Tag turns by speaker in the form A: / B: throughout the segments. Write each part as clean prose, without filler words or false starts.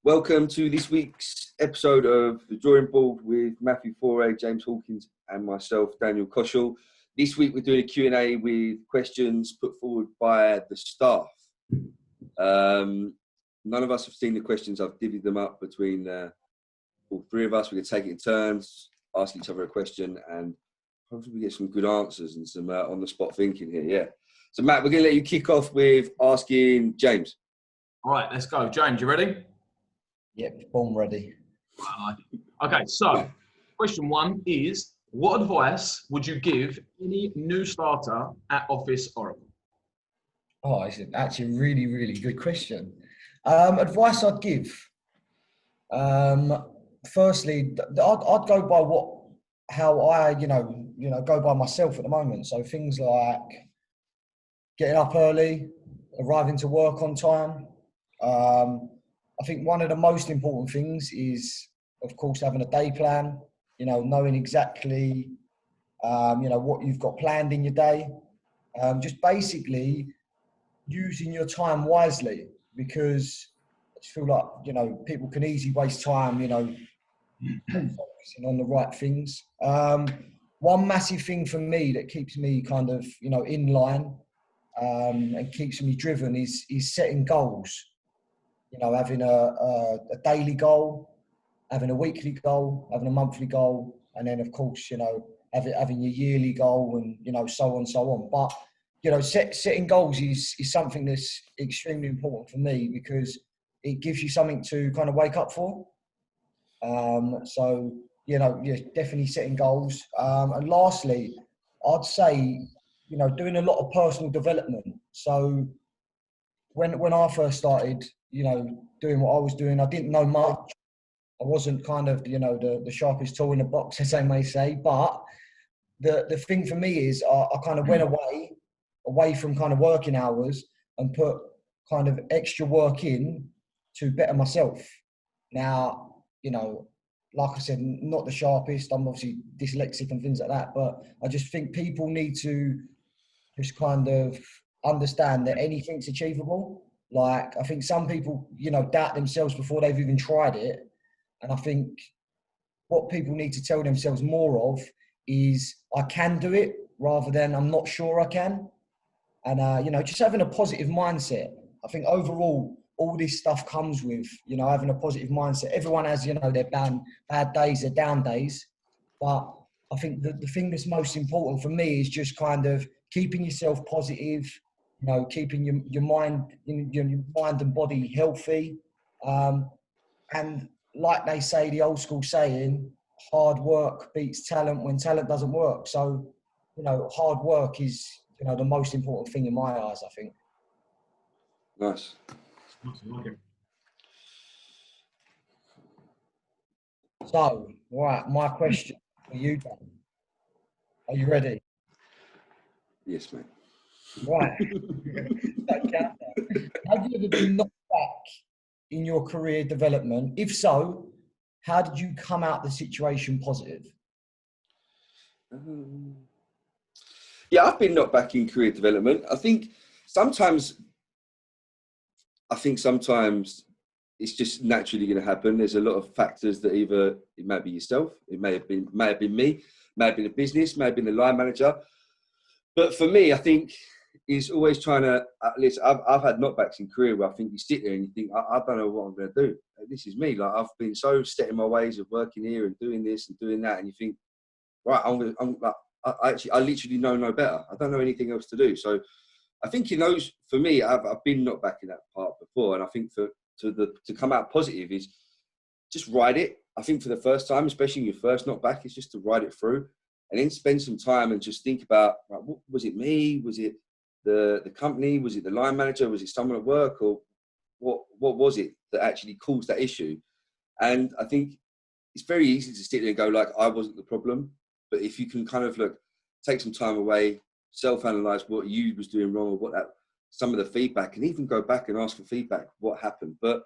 A: Welcome to this week's episode of The Drawing Board with Matthew Foray, James Hawkins and myself, Daniel Koshel. This week we're doing a Q&A with questions put forward by the staff. None of us have seen the questions. I've divvied them up between all three of us. We're going to take it in turns, ask each other a question, and hopefully we get some good answers and some on-the-spot thinking here, yeah. So Matt, we're going to let you kick off with asking James.
B: All right, let's go. James, you ready?
C: Yep, born ready.
B: Okay, so question one is, what advice would you give any new starter at Office Oracle?
C: Oh, it's actually a really, really good question. Advice I'd give. Firstly, I'd go by how I, go by myself at the moment. So things like getting up early, arriving to work on time. I think one of the most important things is, of course, having a day plan, knowing exactly, what you've got planned in your day. Just basically using your time wisely, because I just feel like, people can easily waste time, focusing on the right things. One massive thing for me that keeps me kind of, in line and keeps me driven is setting goals. Having a daily goal, having a weekly goal, having a monthly goal, and then of course, having your yearly goal and, so on and so on. But, setting goals is something that's extremely important for me because it gives you something to kind of wake up for. So, definitely setting goals. And lastly, I'd say, doing a lot of personal development. So when I first started, doing what I was doing, I didn't know much. I wasn't kind of, the sharpest tool in the box, as they may say. But the thing for me is I kind of went away from kind of working hours and put kind of extra work in to better myself. Now, like I said, not the sharpest. I'm obviously dyslexic and things like that. But I just think people need to just kind of understand that anything's achievable. Like, I think some people, doubt themselves before they've even tried it. And I think what people need to tell themselves more of is I can do it rather than I'm not sure I can. And, just having a positive mindset. I think overall, all this stuff comes with, having a positive mindset. Everyone has, their bad days, their down days. But I think the thing that's most important for me is just kind of keeping yourself positive, keeping your mind, your mind and body healthy. And like they say, the old school saying, hard work beats talent when talent doesn't work. So, hard work is, the most important thing in my eyes, I think.
A: Nice.
C: So, right, my question for you, Dan. Are you ready?
A: Yes, mate.
C: Right. Have you ever been knocked back in your career development? If so, how did you come out the situation positive?
A: Yeah, I've been knocked back in career development. I think sometimes it's just naturally going to happen. There's a lot of factors that either it might be yourself, it may have been me, may have been a business, may have been the line manager. But for me, I think is always trying to, at least I've had knockbacks in career where I think you sit there and you think, I don't know what I'm going to do. This is me. Like, I've been so set in my ways of working here and doing this and doing that. And you think, right, I literally know no better. I don't know anything else to do. So I think for me, I've been knocked back in that part before. And I think to come out positive is just ride it. I think for the first time, especially your first knockback, is just to ride it through and then spend some time and just think about, right, was it me? Was it the company? Was it the line manager? Was it someone at work? Or what was it that actually caused that issue? And I think it's very easy to sit there and go like, I wasn't the problem. But if you can kind of take some time away, self-analyze what you was doing wrong or some of the feedback, and even go back and ask for feedback, what happened. But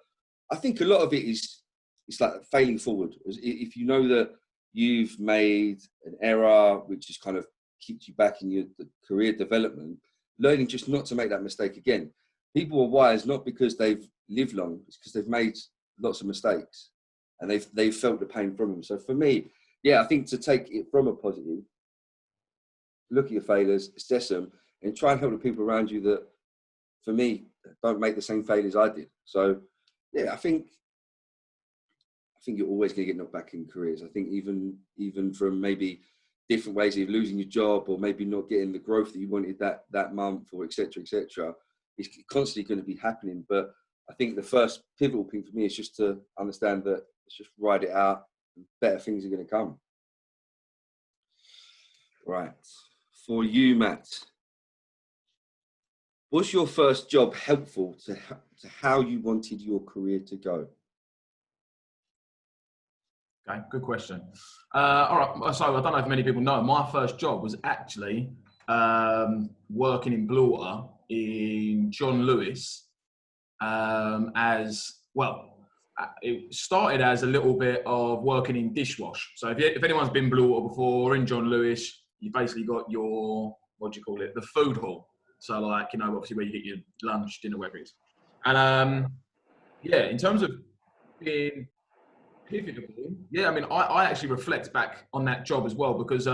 A: I think a lot of it is, it's like failing forward. If you know that you've made an error, which has kind of keeps you back in your career development, learning just not to make that mistake again. people are wise not because they've lived long, it's because they've made lots of mistakes and they've felt the pain from them. So for me, yeah, I think to take it from a positive, look at your failures, assess them, and try and help the people around you that, for me, don't make the same failures I did. So yeah, I think you're always going to get knocked back in careers. I think even from maybe different ways of losing your job or maybe not getting the growth that you wanted that month, or et cetera, it's constantly going to be happening. But I think the first pivotal thing for me is just to understand that let's just ride it out and better things are going to come. Right. For you, Matt, was your first job helpful to how you wanted your career to go?
B: Okay, good question. All right, so I don't know if many people know, my first job was actually working in Bluewater in John Lewis as well. It started as a little bit of working in dishwash. So if anyone's been Bluewater before or in John Lewis, you basically got your, what do you call it, the food hall. So like, you know, obviously where you get your lunch, dinner, whatever it is. And yeah, in terms of being pivotal, yeah, I mean, I actually reflect back on that job as well, because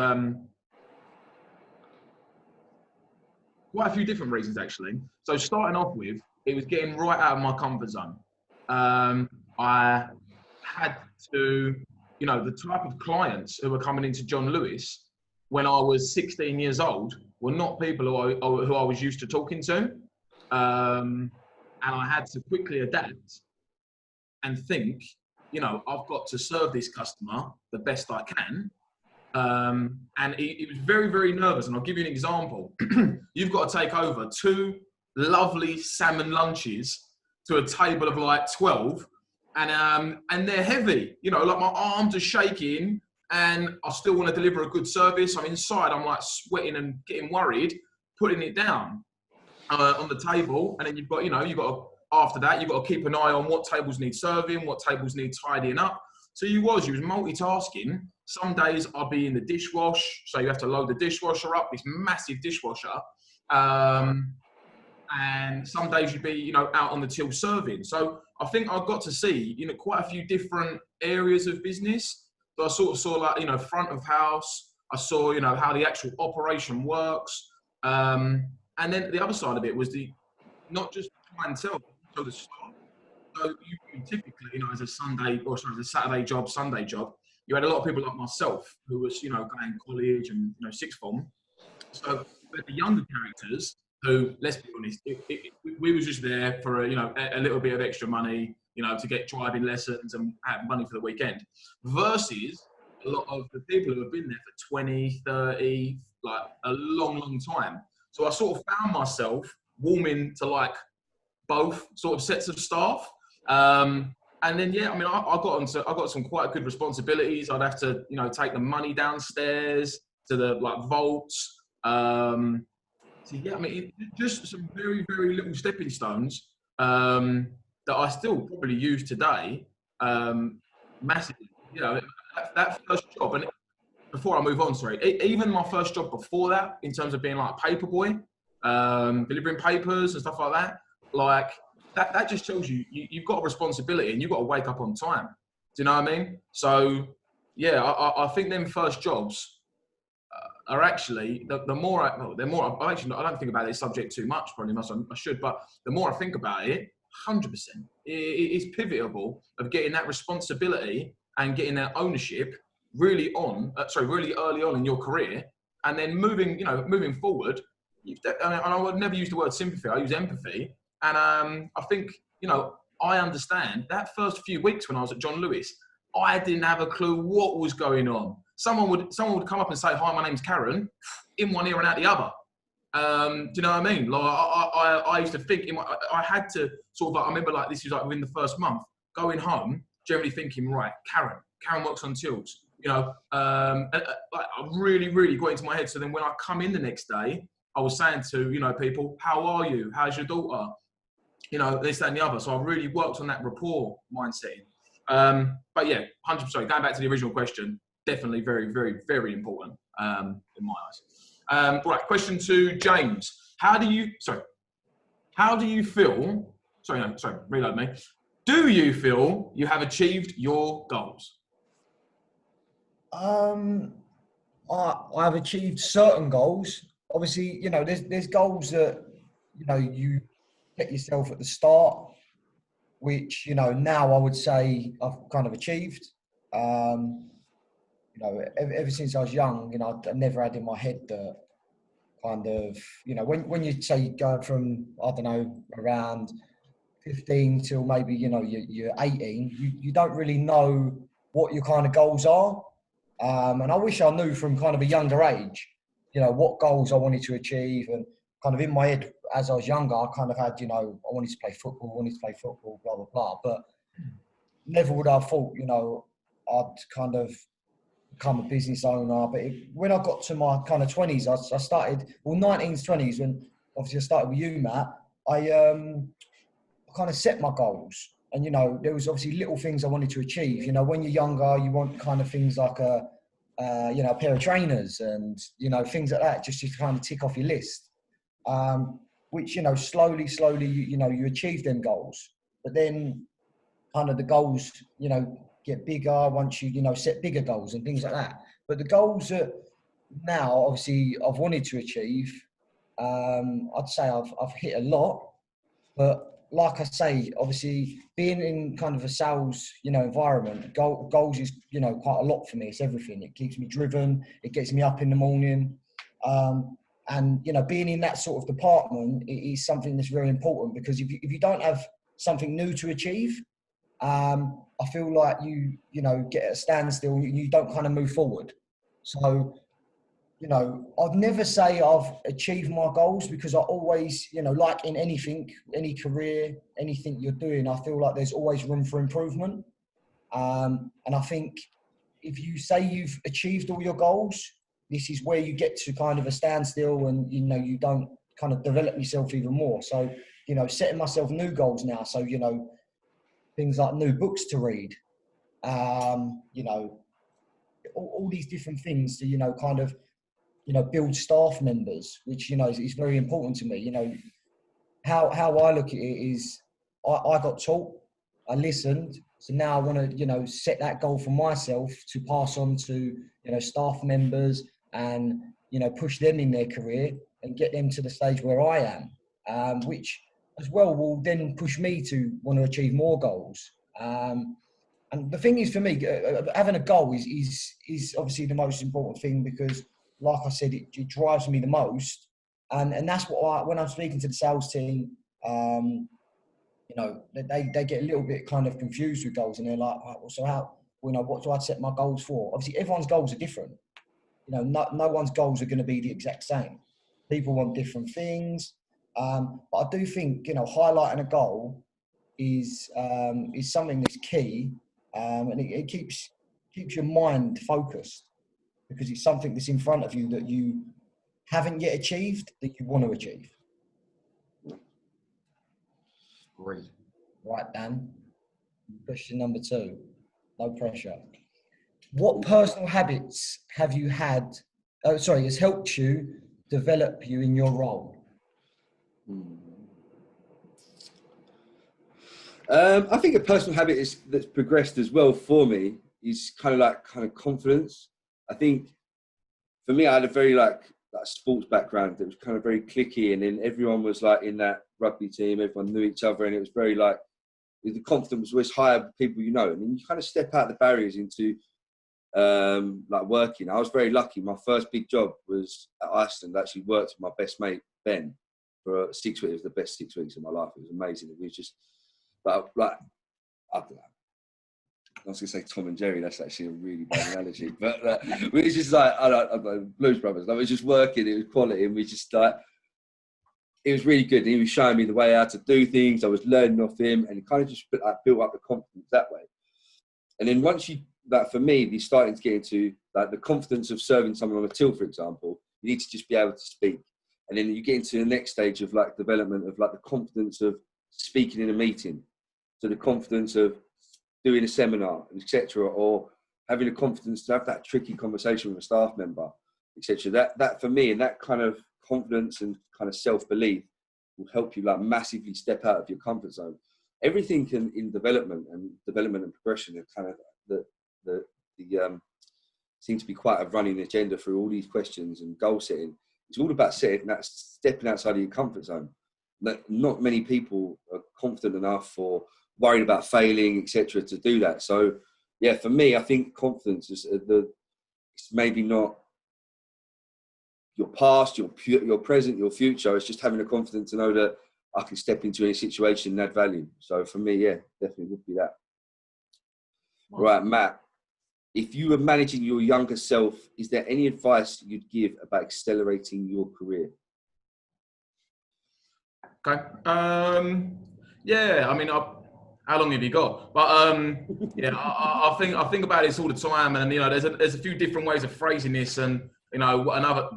B: quite a few different reasons actually. So starting off with, it was getting right out of my comfort zone. I had to, you know, the type of clients who were coming into John Lewis when I was 16 years old were not people who I was used to talking to. And I had to quickly adapt and think, you know, I've got to serve this customer the best I can. And he was very, very nervous. And I'll give you an example. You've got to take over 2 lovely salmon lunches to a table of like 12. And they're heavy, you know, like my arms are shaking and I still want to deliver a good service. I'm inside, I'm like sweating and getting worried, putting it down on the table. And then you've got to, after that, you've got to keep an eye on what tables need serving, what tables need tidying up. So you was multitasking. Some days I'll be in the dishwash. So you have to load the dishwasher up, this massive dishwasher. And some days you'd be, you know, out on the till serving. So I think I got to see, you know, quite a few different areas of business. So I sort of saw, like, you know, front of house. I saw, you know, how the actual operation works. And then the other side of it was not just clientele, but also the staff. So you typically, you know, as a Saturday job, Sunday job, you had a lot of people like myself who was, you know, going college and, you know, sixth form. So the younger characters who, let's be honest, we was just there for a little bit of extra money, you know, to get driving lessons and have money for the weekend, versus a lot of the people who have been there for 20, 30, like a long, long time. So I sort of found myself warming to like both sort of sets of staff. And then, yeah, I mean, I got some quite good responsibilities. I'd have to, you know, take the money downstairs to the like vaults. So yeah, I mean, just some very, very little stepping stones that I still probably use today, massively. You know, that first job, and before I move on, sorry, even my first job before that, in terms of being like a paper boy, delivering papers and stuff like that, like that just tells you've got a responsibility and you've got to wake up on time. Do you know what I mean? So yeah, I think them first jobs are actually the more I don't think about this subject too much, probably I should, but the more I think about it, 100%, it is pivotal of getting that responsibility and getting that ownership really early on in your career, and then moving forward. I would never use the word sympathy, I use empathy, and I think, you know, I understand that first few weeks when I was at John Lewis, I didn't have a clue what was going on. Someone would come up and say, "Hi, my name's Karen," in one ear and out the other. Do you know what I mean? Like I used to think, I had to sort of, like, I remember like this was like within the first month, going home, generally thinking, right, Karen works on tills. You know, like I really, really got into my head. So then when I come in the next day, I was saying to, you know, people, "How are you? How's your daughter?" You know, this, that, and the other. So I really worked on that rapport mindset. But yeah, 100%. Going back to the original question, definitely very, very, very important in my eyes. Right, question to James. How do you feel? Sorry, reload me. Do you feel you have achieved your goals?
C: I've achieved certain goals. Obviously, you know, there's goals that, you know, you set yourself at the start, which, you know, now I would say I've kind of achieved. You know, ever since I was young, you know, I never had in my head that kind of, you know, when you say going from, I don't know, around 15 till maybe, you know, you're 18, you don't really know what your kind of goals are. And I wish I knew from kind of a younger age, you know, what goals I wanted to achieve. And kind of in my head, as I was younger, I kind of had, you know, I wanted to play football, blah, blah, blah. But never would I have thought, you know, I'd kind of become a business owner. But when I got to my kind of 20s, I started, well, 19s, 20s, when obviously I started with you, Matt, I kind of set my goals. And, you know, there was obviously little things I wanted to achieve. You know, when you're younger, you want kind of things like you know, a pair of trainers and, you know, things like that, just to kind of tick off your list. Which, you know, slowly, you know, you achieve them goals. But then kind of the goals, you know, get bigger once you know, set bigger goals and things like that. But the goals that now, obviously, I've wanted to achieve, I'd say I've hit a lot. But like I say, obviously, being in kind of a sales, you know, environment, goals is, you know, quite a lot for me. It's everything. It keeps me driven. It gets me up in the morning. And, you know, being in that sort of department is something that's very important, because if you don't have something new to achieve, I feel like you know, get at a standstill and you don't kind of move forward. So, you know, I'd never say I've achieved my goals, because I always, you know, like in anything, any career, anything you're doing, I feel like there's always room for improvement. And I think if you say you've achieved all your goals, this is where you get to kind of a standstill and, you know, you don't kind of develop yourself even more. So, you know, setting myself new goals now. So, you know, things like new books to read, you know, all these different things to, you know, kind of, you know, build staff members, which, you know, is very important to me. You know, how I look at it is I got taught, I listened. So now I want to, you know, set that goal for myself to pass on to, you know, staff members and, you know, push them in their career and get them to the stage where I am, which as well will then push me to want to achieve more goals. And the thing is, for me, having a goal is obviously the most important thing, because, like I said, it drives me the most. And that's what when I'm speaking to the sales team, you know, they get a little bit kind of confused with goals, and they're like, oh, so how, you know, what do I set my goals for? Obviously, everyone's goals are different. You know, no one's goals are going to be the exact same. People want different things. But I do think, you know, highlighting a goal is something that's key, and it keeps your mind focused, because it's something that's in front of you that you haven't yet achieved that you want to achieve.
B: Great.
C: Right, Dan. Question number 2. No pressure. What personal habits have you had? Has helped you develop you in your role?
A: I think a personal habit that's progressed as well for me is kind of confidence. I think for me, I had a very like sports background that was kind of very cliquey, and then everyone was like in that rugby team, everyone knew each other, and it was very like, the confidence was always higher with people you know, and then you kind of step out the barriers into like working. I was very lucky. My first big job was at Iceland. I actually worked with my best mate Ben for 6 weeks. It was the best 6 weeks of my life. It was amazing. It was just, but like, I don't know. I was going to say Tom and Jerry. That's actually a really bad analogy. But it was just like, I don't know, Blues Brothers. I was just working. It was quality, and we just like, it was really good. And he was showing me the way how to do things. I was learning off him, and it kind of just built up the confidence that way. And then once you, like for me, you're starting to get into like the confidence of serving someone on a till, for example. You need to just be able to speak. And then you get into the next stage of like development of like the confidence of speaking in a meeting, to the confidence of doing a seminar, etc., or having the confidence to have that tricky conversation with a staff member, etc. That for me, and that kind of confidence and kind of self-belief will help you like massively step out of your comfort zone. Everything in development and progression are kind of the seem to be quite a running agenda through all these questions and goal setting. It's all about stepping outside of your comfort zone. Not many people are confident enough or worried about failing, etc., to do that. So, yeah, for me, I think confidence is it's maybe not your past, your present, your future. It's just having the confidence to know that I can step into any situation and add value. So for me, yeah, definitely would be that. Wow. Right, Matt, if you were managing your younger self, is there any advice you'd give about accelerating your career?
B: Okay. Yeah, I mean, how long have you got? But yeah, I think about this all the time, and you know, there's a few different ways of phrasing this, and you know, another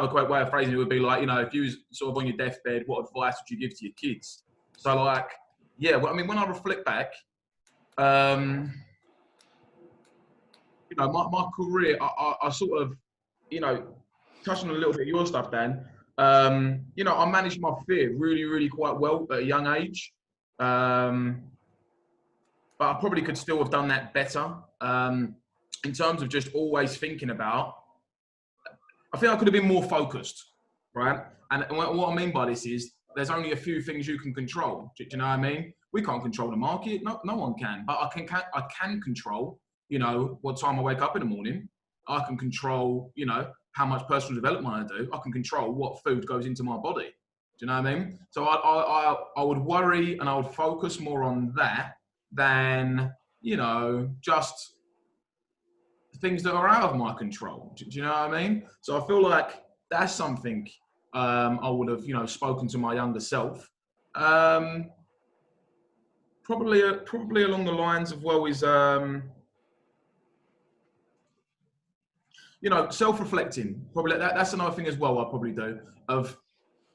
B: great way of phrasing it would be like, you know, if you was sort of on your deathbed, what advice would you give to your kids? So like, yeah, well, I mean, when I reflect back, you know, my career, I sort of, you know, touching on a little bit of your stuff, Dan. You know, I managed my fear really, really quite well at a young age. But I probably could still have done that better. In terms of just always thinking about, I think I could have been more focused, right? And what I mean by this is there's only a few things you can control. Do you know what I mean? We can't control the market. No one can. But I can control, you know, what time I wake up in the morning. I can control, you know, how much personal development I do. I can control what food goes into my body. Do you know what I mean? So I would worry and I would focus more on that than, you know, just things that are out of my control. Do you know what I mean? So I feel like that's something I would have, you know, spoken to my younger self. Probably along the lines of, well, is you know, self-reflecting. Probably that's another thing as well. I probably do, of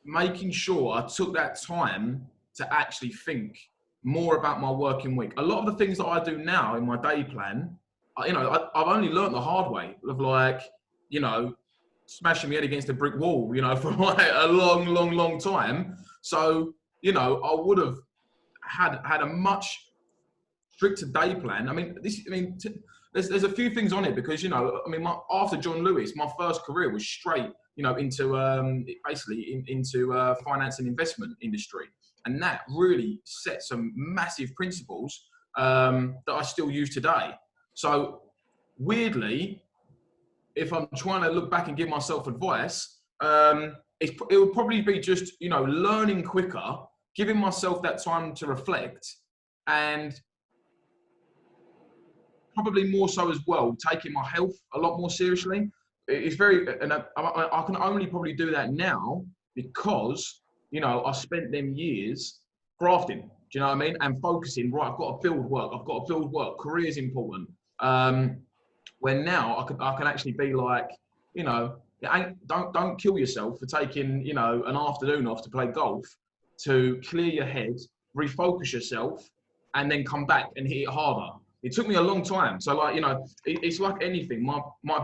B: making sure I took that time to actually think more about my working week. A lot of the things that I do now in my day plan, you know, I've only learned the hard way of, like, you know, smashing my head against a brick wall, you know, for like a long time. So, you know, I would have had a much stricter day plan. I mean, there's a few things on it because, you know, I mean, after John Lewis, my first career was straight, you know, into finance and investment industry, and that really set some massive principles that I still use today. So weirdly, if I'm trying to look back and give myself advice, it would probably be just, you know, learning quicker, giving myself that time to reflect, and probably more so as well, taking my health a lot more seriously. It's and I can only probably do that now because, you know, I spent them years grafting, do you know what I mean? And focusing, right, I've got to build work, career is important. When now I can actually be like, you know, don't kill yourself for taking, you know, an afternoon off to play golf, to clear your head, refocus yourself, and then come back and hit it harder. It took me a long time. So, like, you know, it's like anything. My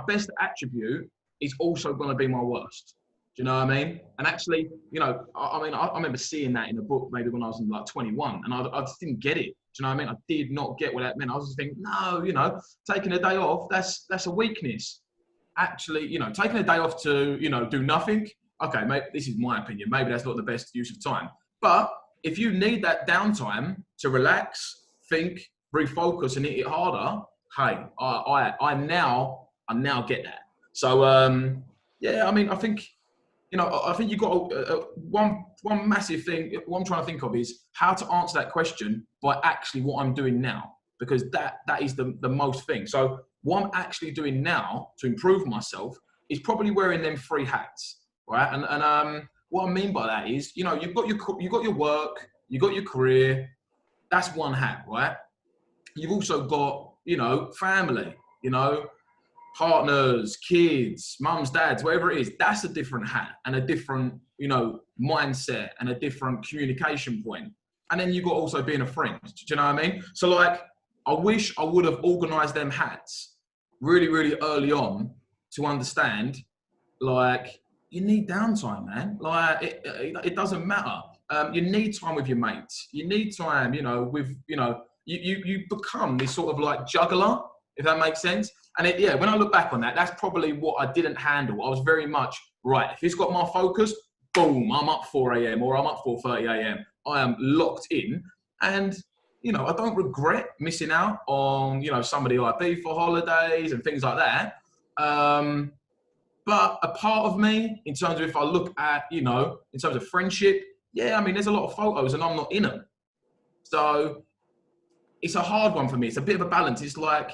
B: best attribute is also going to be my worst. Do you know what I mean? And actually, you know, I remember seeing that in a book maybe when I was in like 21, and I just didn't get it. Do you know what I mean? I did not get what that meant. I was just thinking, no, you know, taking a day off, that's a weakness. Actually, you know, taking a day off to, you know, do nothing. Okay, maybe this is my opinion. Maybe that's not the best use of time. But if you need that downtime to relax, think, refocus, and hit it harder, hey, I now get that. So yeah, I mean, I think, you know, I think you've got one massive thing. What I'm trying to think of is how to answer that question by actually what I'm doing now, because that is the most thing. So what I'm actually doing now to improve myself is probably wearing them 3 hats, right? And what I mean by that is, you know, you've got your work, you've got your career. That's one hat, right? You've also got, you know, family, you know, partners, kids, mums, dads, whatever it is. That's a different hat and a different, you know, mindset and a different communication point. And then you've got also being a friend. Do you know what I mean? So, like, I wish I would have organised them hats really, really early on to understand, like, you need downtime, man. Like, it doesn't matter. You need time with your mates. You need time, with, you become this sort of like juggler, if that makes sense. And when I look back on that, that's probably what I didn't handle. I was very much, right, if it's got my focus, boom, I'm up 4 a.m. or I'm up 4:30 a.m. I am locked in. And, I don't regret missing out on, some of the IB for holidays and things like that. But a part of me, in terms of if I look at, in terms of friendship, there's a lot of photos and I'm not in them. So it's a hard one for me. It's a bit of a balance. It's like,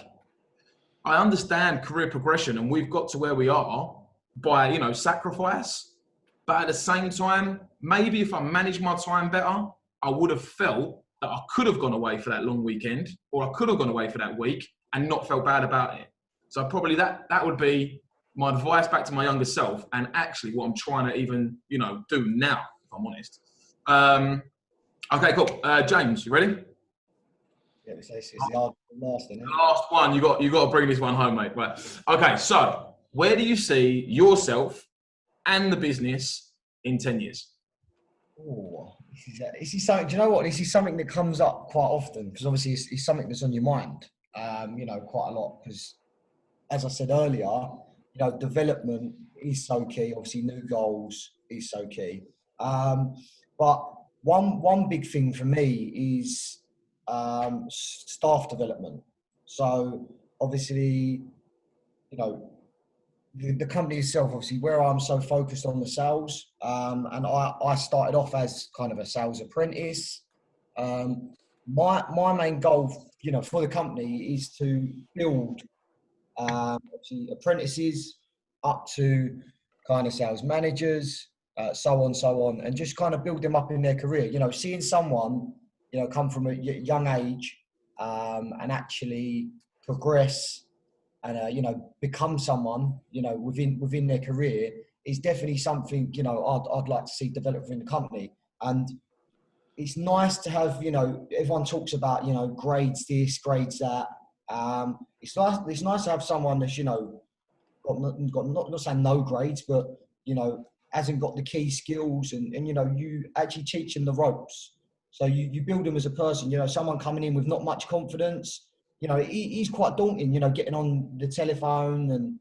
B: I understand career progression and we've got to where we are by, sacrifice. But at the same time, maybe if I managed my time better, I would have felt that I could have gone away for that long weekend, or I could have gone away for that week and not felt bad about it. So probably that would be my advice back to my younger self, and actually what I'm trying to even, do now, if I'm honest. Okay, cool. James, you ready?
C: Yeah, it's the last, isn't it?
B: Last one. You got to bring this one home, mate. Right. Okay, so where do you see yourself and the business in 10 years?
C: Oh, this is something. Do you know what? This is something that comes up quite often, because obviously it's something that's on your mind. Quite a lot, because as I said earlier, development is so key. Obviously, new goals is so key. But one big thing for me is staff development. So obviously, the company itself, obviously, where I'm so focused on the sales, and I started off as kind of a sales apprentice. My main goal, for the company is to build obviously apprentices up to kind of sales managers, so on, and just kind of build them up in their career. Seeing someone, come from a young age and actually progress and become someone within their career is definitely something I'd like to see develop within the company. And it's nice to have everyone talks about grades this, grades that. It's nice to have someone that's got not saying no grades, but hasn't got the key skills, and you actually teach them the ropes. So you build them as a person. Someone coming in with not much confidence, he's quite daunting. Getting on the telephone and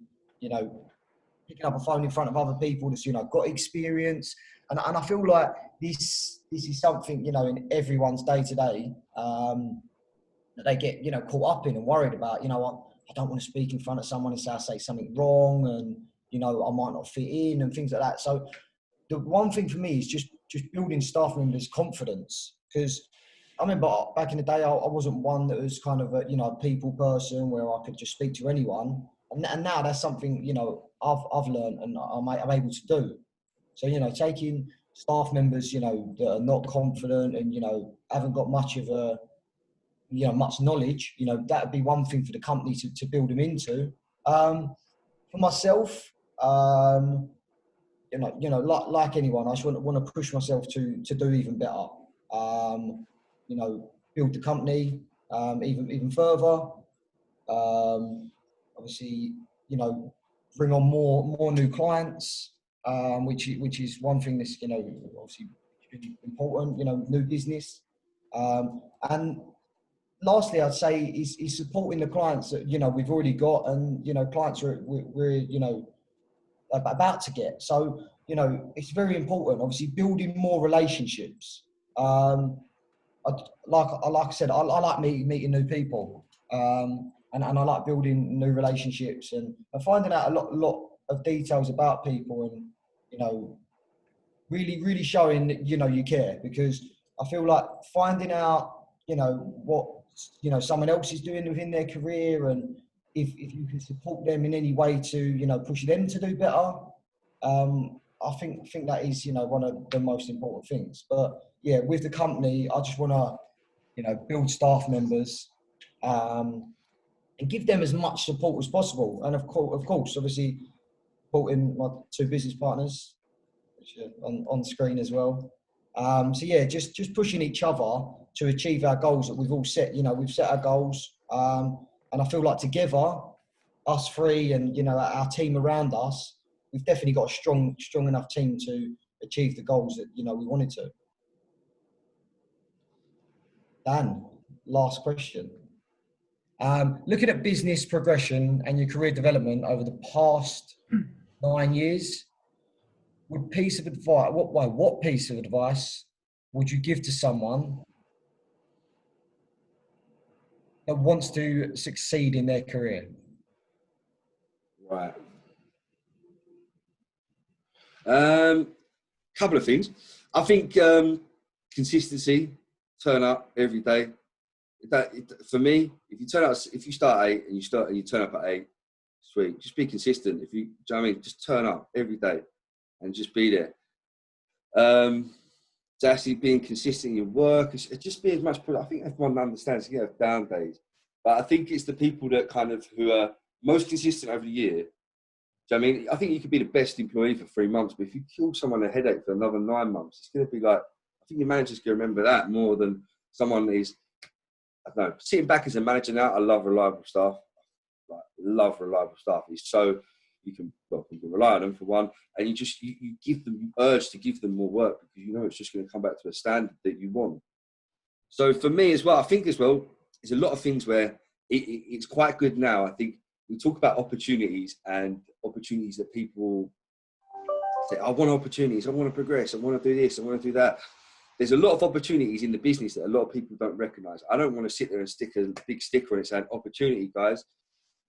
C: picking up a phone in front of other people that's got experience. And I feel like this is something in everyone's day to day that they get caught up in and worried about. I don't want to speak in front of someone and say something wrong, and I might not fit in and things like that. So the one thing for me is just building staff members' confidence, because I remember back in the day I wasn't one that was kind of a people person where I could just speak to anyone, and now that's something I've learned and I'm able to do. So taking staff members that are not confident and haven't got much of a much knowledge, that would be one thing for the company to build them into. For myself, like anyone, I just want to push myself to do even better. Build the company even further. Obviously, bring on more new clients, which is one thing that's obviously really important. New business, and lastly, I'd say is supporting the clients that we've already got, and clients we're about to get. So it's very important. Obviously, building more relationships. Like I said, I like meeting new people, and I like building new relationships and finding out a lot of details about people, and really showing that you care, because I feel like finding out what someone else is doing within their career, and if you can support them in any way to push them to do better, I think that is one of the most important things. But yeah, with the company, I just want to build staff members and give them as much support as possible, and of course obviously supporting my two business partners, which are on screen as well. So yeah, just pushing each other to achieve our goals that we've all set. We've set our goals, and I feel like together, us three and our team around us, we've definitely got a strong enough team to achieve the goals that we wanted to. Dan, last question. Looking at business progression and your career development over the past 9 years, what piece of advice would you give to someone that wants to succeed in their career?
A: Right. Couple of things. I think consistency, turn up every day. For me, if you start at 8 and you turn up at 8, sweet. Just be consistent. Do you know what I mean? Just turn up every day and just be there. To actually being consistent in your work, just be as much. I think everyone understands you have down days, but I think it's the people that who are most consistent over the year. Do you know what I mean? I think you could be the best employee for 3 months, but if you kill someone a headache for another 9 months, it's going to be like, I think your manager's going to remember that more than someone that is, I don't know, sitting back as a manager now. I love reliable staff. It's so you can rely on them for one, and you give them urge to give them more work because you know it's just going to come back to a standard that you want. So for me as well, I think as well, there's a lot of things where it's quite good now. I think we talk about opportunities and opportunities that people say, I want opportunities, I want to progress, I want to do this, I want to do that. There's a lot of opportunities in the business that a lot of people don't recognise. I don't want to sit there and stick a big sticker on it saying opportunity, guys.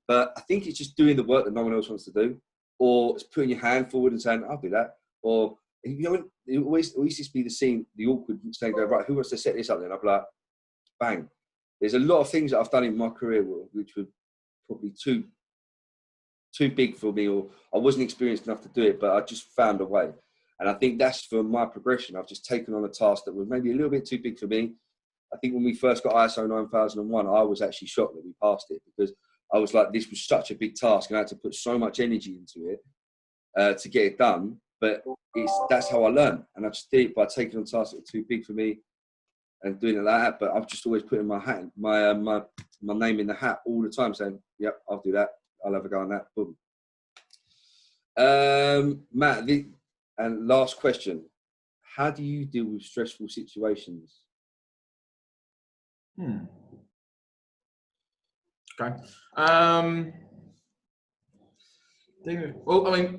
A: But I think it's just doing the work that no one else wants to do, or it's putting your hand forward and saying, I'll do that. Or, you know, it always used to be the awkward saying, right, who wants to set this up then? I'll be like, bang. There's a lot of things that I've done in my career which were probably too big for me, or I wasn't experienced enough to do it, but I just found a way. And I think that's for my progression. I've just taken on a task that was maybe a little bit too big for me. I think when we first got ISO 9001, I was actually shocked that we passed it because I was like, this was such a big task and I had to put so much energy into it to get it done. But that's how I learned. And I just did it by taking on tasks that were too big for me and doing it like that. But I've just always putting my name in the hat all the time saying, yep, I'll do that. I'll have a go on that. Boom. Matt, and last question. How do you deal with stressful situations?
B: Okay. Well, I mean,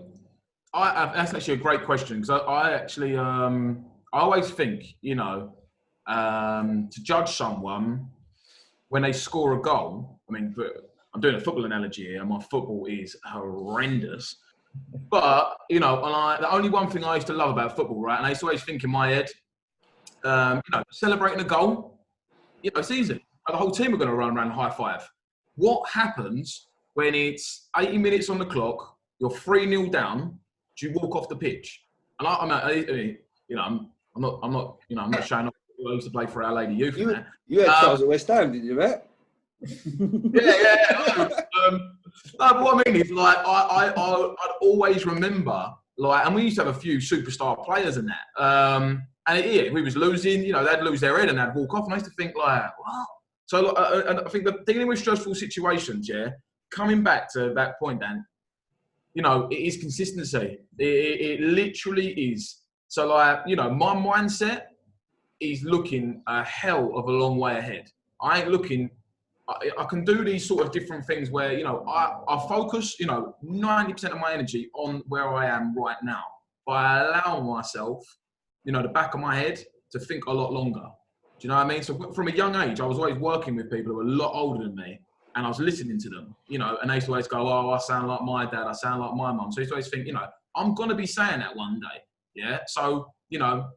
B: that's actually a great question because I actually, I always think, you know, to judge someone when they score a goal. I mean, I'm doing a football analogy here. My football is horrendous. But, you know, and the only one thing I used to love about football, right, and I used to always think in my head, you know, celebrating a goal, you know, it's easy. The whole team are going to run around and high five. What happens when it's 80 minutes on the clock, you're 3-0 down, do you walk off the pitch? And I'm not showing off. I used to play for Our Lady Youth.
A: You had Charles at West Ham, didn't you, Matt?
B: Yeah. No, but what I mean is, like, I'd always remember, like, and we used to have a few superstar players in that. And we was losing, you know, they'd lose their head and they'd walk off. And I used to think, like, wow. So, and I think that dealing with stressful situations, coming back to that point, Dan, you know, it is consistency. It literally is. So, like, you know, my mindset is looking a hell of a long way ahead. I ain't looking. I can do these sort of different things where, you know, I focus, you know, 90% of my energy on where I am right now by allowing myself, you know, the back of my head to think a lot longer. Do you know what I mean? So from a young age, I was always working with people who were a lot older than me and I was listening to them, you know, and they used to always go, oh, I sound like my dad, I sound like my mum. So I used to always think, you know, I'm going to be saying that one day. Yeah. So, you know,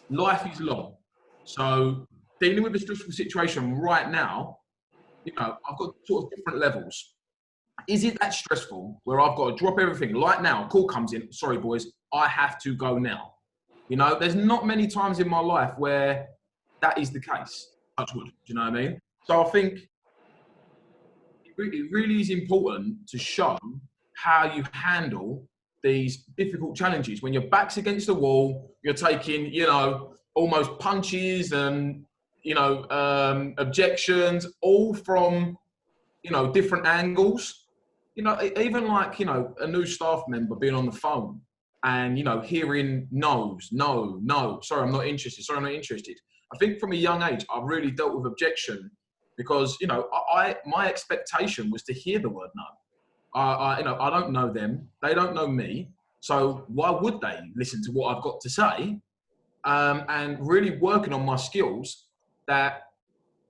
B: life is long. So dealing with a stressful situation right now, you know, I've got sort of different levels. Is it that stressful where I've got to drop everything? Like now, a call comes in. Sorry, boys, I have to go now. You know, there's not many times in my life where that is the case. Touch wood. Do you know what I mean? So I think it really is important to show how you handle these difficult challenges. When your back's against the wall, you're taking, you know, almost punches and, you know, objections, all from, you know, different angles. You know, even like, you know, a new staff member being on the phone and, you know, hearing no, sorry, I'm not interested. I think from a young age, I really dealt with objection because, you know, my expectation was to hear the word no. You know, I don't know them. They don't know me. So why would they listen to what I've got to say? And really working on my skills that,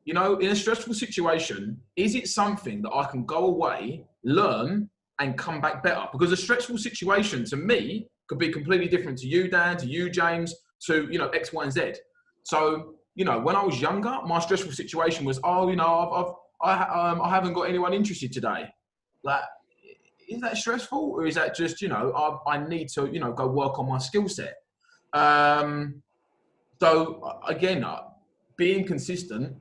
B: you know, in a stressful situation, is it something that I can go away, learn, and come back better? Because a stressful situation to me could be completely different to you, Dan, to you, James, to, you know, X, Y, and Z. So, you know, when I was younger, my stressful situation was, oh, you know, I haven't got anyone interested today. Like, is that stressful, or is that just, you know, I need to, you know, go work on my skill set? So again, being consistent,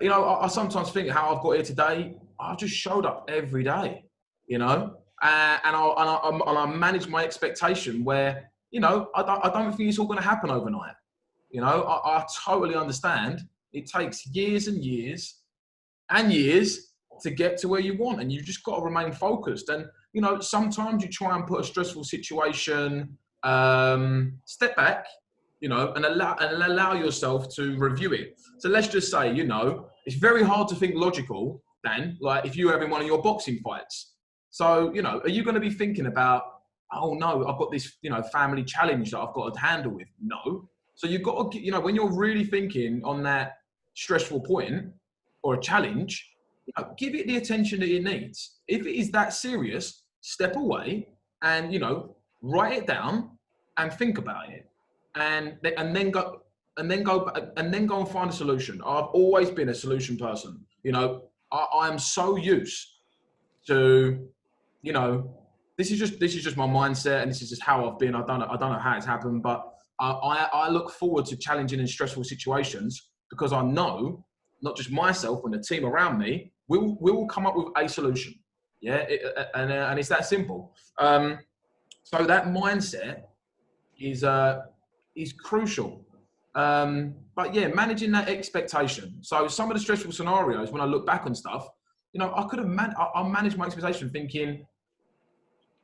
B: you know, I sometimes think how I've got here today, I've just showed up every day, you know, and I manage my expectation where, you know, I don't think it's all going to happen overnight. You know, I totally understand it takes years and years and years to get to where you want, and you've just got to remain focused. And, you know, sometimes you try and put a stressful situation, step back, you know, and allow yourself to review it. So let's just say, you know, it's very hard to think logical, Dan, like if you're having one of your boxing fights. So, you know, are you going to be thinking about, oh no, I've got this, you know, family challenge that I've got to handle with? No. So you've got to, you know, when you're really thinking on that stressful point or a challenge, you know, give it the attention that it needs. If it is that serious, step away and, you know, write it down and think about it. And then go and find a solution. I've always been a solution person. You know, I am so used to, you know, this is just my mindset, and this is just how I've been. I don't know how it's happened, but I look forward to challenging and stressful situations because I know not just myself and the team around me, we will come up with a solution. Yeah, and it's that simple. So that mindset is crucial. But yeah, managing that expectation. So some of the stressful scenarios, when I look back on stuff, you know, I could have I managed my expectation thinking,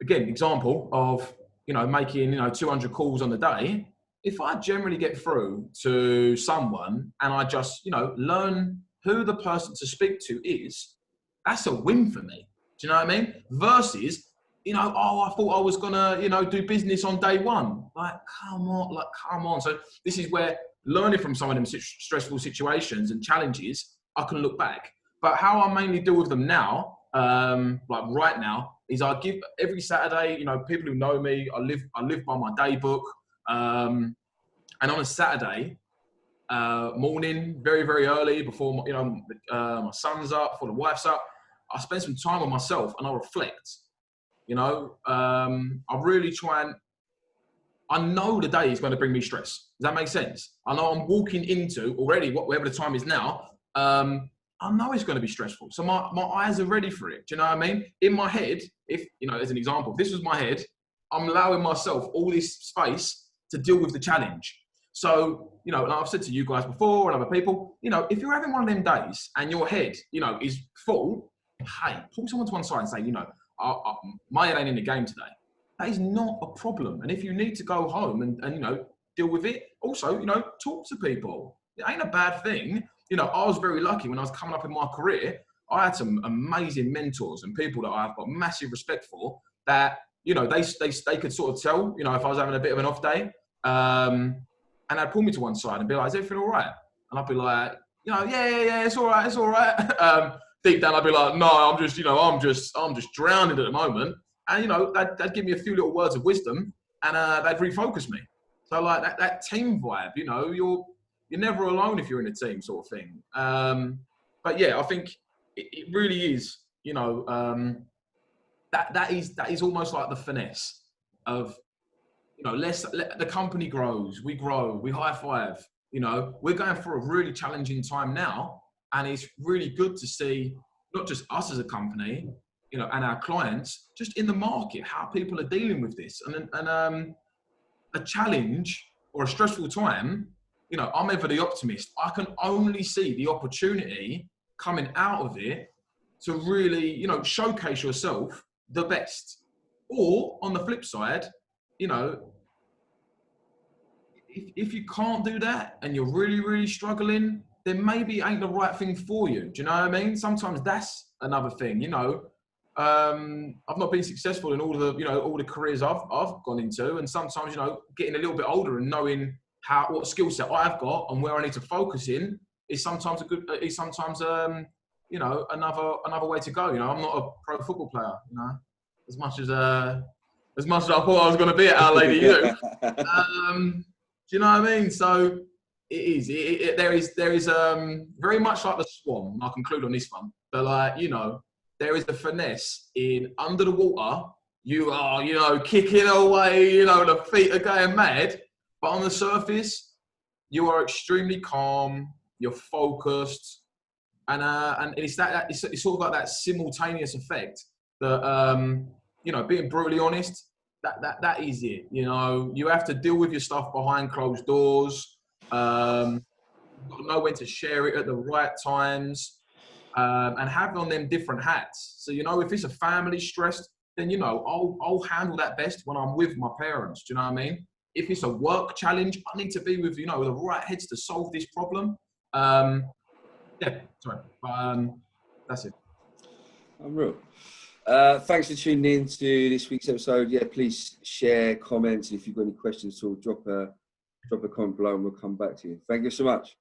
B: again, example of, you know, making, you know, 200 calls on the day. If I generally get through to someone and I just, you know, learn who the person to speak to is, that's a win for me. Do you know what I mean? Versus, you know, oh, I thought I was gonna, you know, do business on day one. Like, come on. So this is where learning from some of them stressful situations and challenges, I can look back. But how I mainly deal with them now, like right now, is I give every Saturday, you know, people who know me, I live by my day book. And on a Saturday morning, very, very early, before, you know, my son's up, before the wife's up, I spend some time on myself and I reflect. You know, I really try and, I know the day is going to bring me stress. Does that make sense? I know I'm walking into already, whatever the time is now, I know it's going to be stressful. So my eyes are ready for it. Do you know what I mean? In my head, if, you know, as an example, if this was my head, I'm allowing myself all this space to deal with the challenge. So, you know, and I've said to you guys before and other people, you know, if you're having one of them days and your head, you know, is full, hey, pull someone to one side and say, you know, my head ain't in the game today. That is not a problem. And if you need to go home and you know, deal with it, also, you know, talk to people. It ain't a bad thing. You know, I was very lucky when I was coming up in my career. I had some amazing mentors and people that I've got massive respect for that, you know, they could sort of tell, you know, if I was having a bit of an off day, and they'd pull me to one side and be like, is everything all right? And I'd be like, you know, yeah, it's all right. Deep down, I'd be like, no, I'm just drowning at the moment. And, you know, they'd give me a few little words of wisdom and they'd refocus me. So like that team vibe, you know, you're never alone if you're in a team sort of thing. But yeah, I think it really is, you know, that is almost like the finesse of, you know, the company grows, we grow, we high five. You know, we're going through a really challenging time now, and it's really good to see not just us as a company, you know, and our clients, just in the market, how people are dealing with this. And a challenge or a stressful time, you know, I'm ever the optimist. I can only see the opportunity coming out of it to really, you know, showcase yourself the best. Or on the flip side, you know, if you can't do that and you're really, really struggling, then maybe it ain't the right thing for you. Do you know what I mean? Sometimes that's another thing, you know. I've not been successful in all the careers I've gone into, and sometimes, you know, getting a little bit older and knowing what skill set I've got and where I need to focus in is sometimes you know, another way to go. You know, I'm not a pro football player, you know, as much as I thought I was going to be at Our Lady U. Do you know what I mean? So it is. There is very much like the Swan. And I'll conclude on this one, but like, you know, there is a finesse in under the water. You are, you know, kicking away. You know, the feet are going mad, but on the surface, you are extremely calm. You're focused, and it's it's sort of like that simultaneous effect that you know, being brutally honest, that is it. You know, you have to deal with your stuff behind closed doors. You've got to know when to share it at the right times, and have on them different hats. So, you know, if it's a family stressed, then, you know, I'll handle that best when I'm with my parents. Do you know what I mean? If it's a work challenge, I need to be with, you know, the right heads to solve this problem. Yeah, sorry. That's it.
A: Unreal. Thanks for tuning in to this week's episode. Yeah, please share, comment. If you've got any questions, or drop a comment below and we'll come back to you. Thank you so much.